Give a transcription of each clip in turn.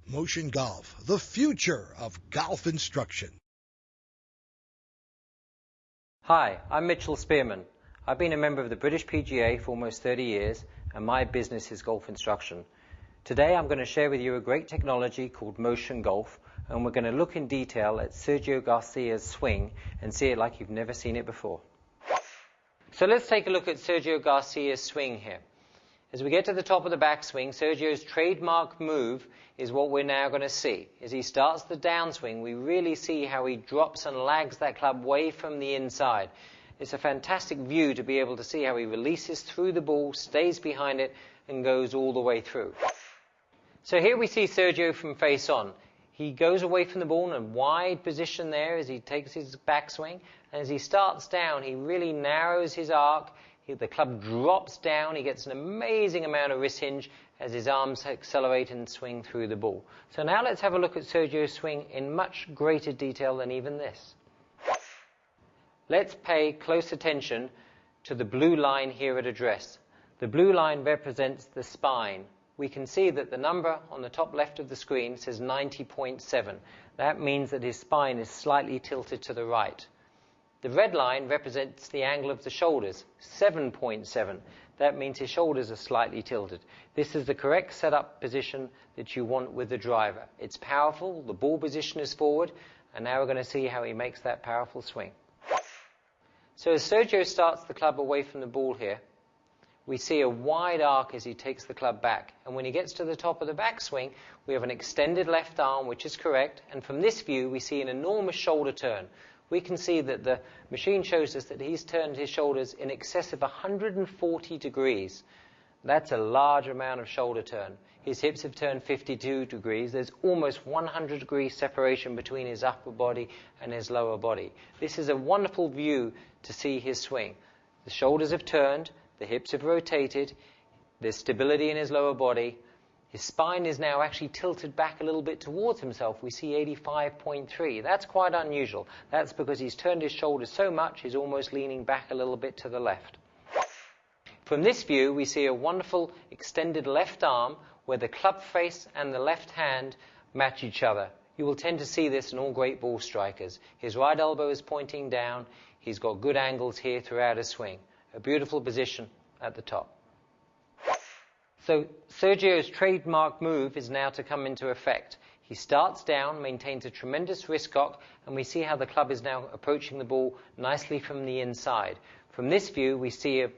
Motion Golf, the future of golf instruction. Hi, I'm Mitchell Spearman. I've been a member of the British PGA for almost 30 years, and my business is golf instruction. Today I'm going to share with you a great technology called Motion Golf, and we're going to look in detail at Sergio Garcia's swing and see it like you've never seen it before. So let's take a look at Sergio Garcia's swing here. As we get to the top of the backswing, Sergio's trademark move is what we're now going to see. As he starts the downswing, we really see how he drops and lags that club way from the inside. It's a fantastic view to be able to see how he releases through the ball, stays behind it, and goes all the way through. So here we see Sergio from face on. He goes away from the ball in a wide position there as he takes his backswing. And as he starts down, he really narrows his arc. The club drops down. He gets an amazing amount of wrist hinge as his arms accelerate and swing through the ball. So now let's have a look at Sergio's swing in much greater detail than even this. Let's pay close attention to the blue line here at address. The blue line represents the spine. We can see that the number on the top left of the screen says 90.7. That means that his spine is slightly tilted to the right. The red line represents the angle of the shoulders, 7.7. That means his shoulders are slightly tilted. This is the correct setup position that you want with the driver. It's powerful, the ball position is forward, and now we're going to see how he makes that powerful swing. So as Sergio starts the club away from the ball here, we see a wide arc as he takes the club back. And when he gets to the top of the backswing, we have an extended left arm, which is correct. And from this view, we see an enormous shoulder turn. We can see that the machine shows us that he's turned his shoulders in excess of 140 degrees. That's a large amount of shoulder turn. His hips have turned 52 degrees. There's almost 100 degrees separation between his upper body and his lower body. This is a wonderful view to see his swing. The shoulders have turned, the hips have rotated, there's stability in his lower body. His spine is now actually tilted back a little bit towards himself. We see 85.3. That's quite unusual. That's because he's turned his shoulders so much, he's almost leaning back a little bit to the left. From this view, we see a wonderful extended left arm where the club face and the left hand match each other. You will tend to see this in all great ball strikers. His right elbow is pointing down. He's got good angles here throughout his swing. A beautiful position at the top. So Sergio's trademark move is now to come into effect. He starts down, maintains a tremendous wrist cock, and we see how the club is now approaching the ball nicely from the inside. From this view, we see a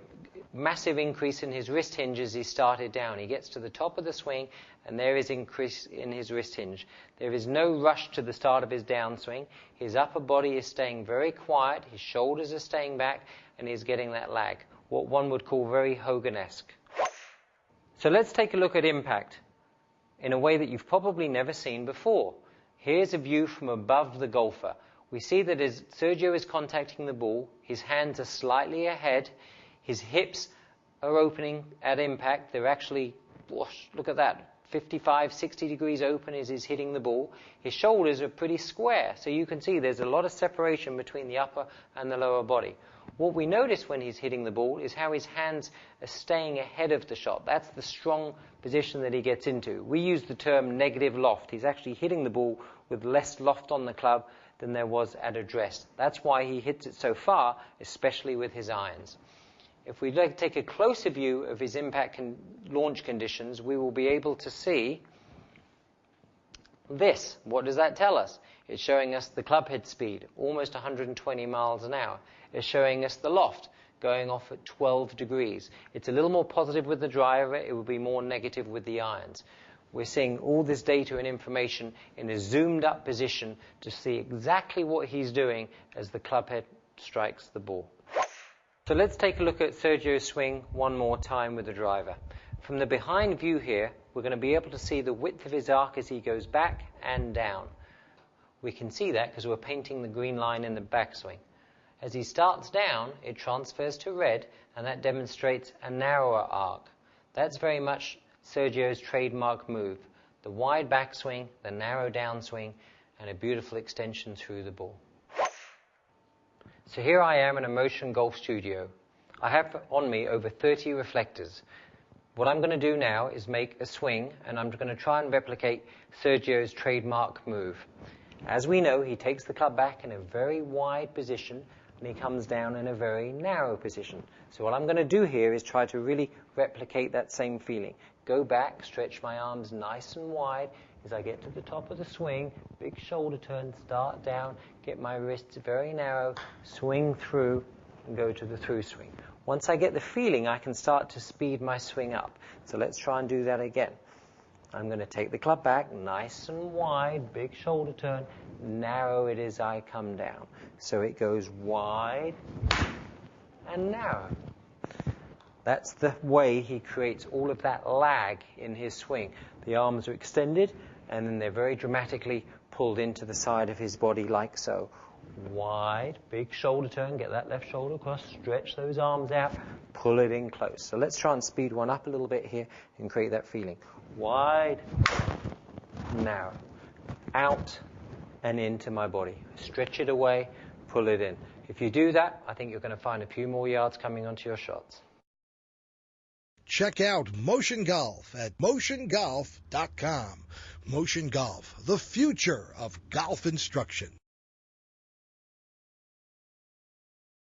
massive increase in his wrist hinge as he started down. He gets to the top of the swing, and there is increase in his wrist hinge. There is no rush to the start of his downswing. His upper body is staying very quiet, his shoulders are staying back, and he's getting that lag, what one would call very Hogan-esque. So let's take a look at impact in a way that you've probably never seen before. Here's a view from above the golfer. We see that as Sergio is contacting the ball, his hands are slightly ahead, his hips are opening at impact. They're actually, look at that, 55, 60 degrees open as he's hitting the ball. His shoulders are pretty square, so you can see there's a lot of separation between the upper and the lower body. What we notice when he's hitting the ball is how his hands are staying ahead of the shot. That's the strong position that he gets into. We use the term negative loft. He's actually hitting the ball with less loft on the club than there was at address. That's why he hits it so far, especially with his irons. If we take a closer view of his impact and launch conditions, we will be able to see this. What does that tell us? It's showing us the club head speed, almost 120 miles an hour. It's showing us the loft, going off at 12 degrees. It's a little more positive with the driver. It will be more negative with the irons. We're seeing all this data and information in a zoomed up position to see exactly what he's doing as the club head strikes the ball. So let's take a look at Sergio's swing one more time with the driver. From the behind view here, we're going to be able to see the width of his arc as he goes back and down. We can see that because we're painting the green line in the backswing. As he starts down, it transfers to red, and that demonstrates a narrower arc. That's very much Sergio's trademark move. The wide backswing, the narrow downswing, and a beautiful extension through the ball. So here I am in a Motion Golf studio. I have on me over 30 reflectors. What I'm going to do now is make a swing, and I'm going to try and replicate Sergio's trademark move. As we know, he takes the club back in a very wide position, and he comes down in a very narrow position. So what I'm going to do here is try to really replicate that same feeling. Go back, stretch my arms nice and wide as I get to the top of the swing, big shoulder turn, start down, get my wrists very narrow, swing through, and go to the through swing. Once I get the feeling, I can start to speed my swing up. So let's try and do that again. I'm going to take the club back, nice and wide, big shoulder turn, narrow it as I come down. So it goes wide and narrow. That's the way he creates all of that lag in his swing. The arms are extended, and then they're very dramatically pulled into the side of his body like so. Wide, big shoulder turn, get that left shoulder across, stretch those arms out, pull it in close. So let's try and speed one up a little bit here and create that feeling. Wide, narrow, out and into my body. Stretch it away, pull it in. If you do that, I think you're going to find a few more yards coming onto your shots. Check out Motion Golf at motiongolf.com. Motion Golf, the future of golf instruction.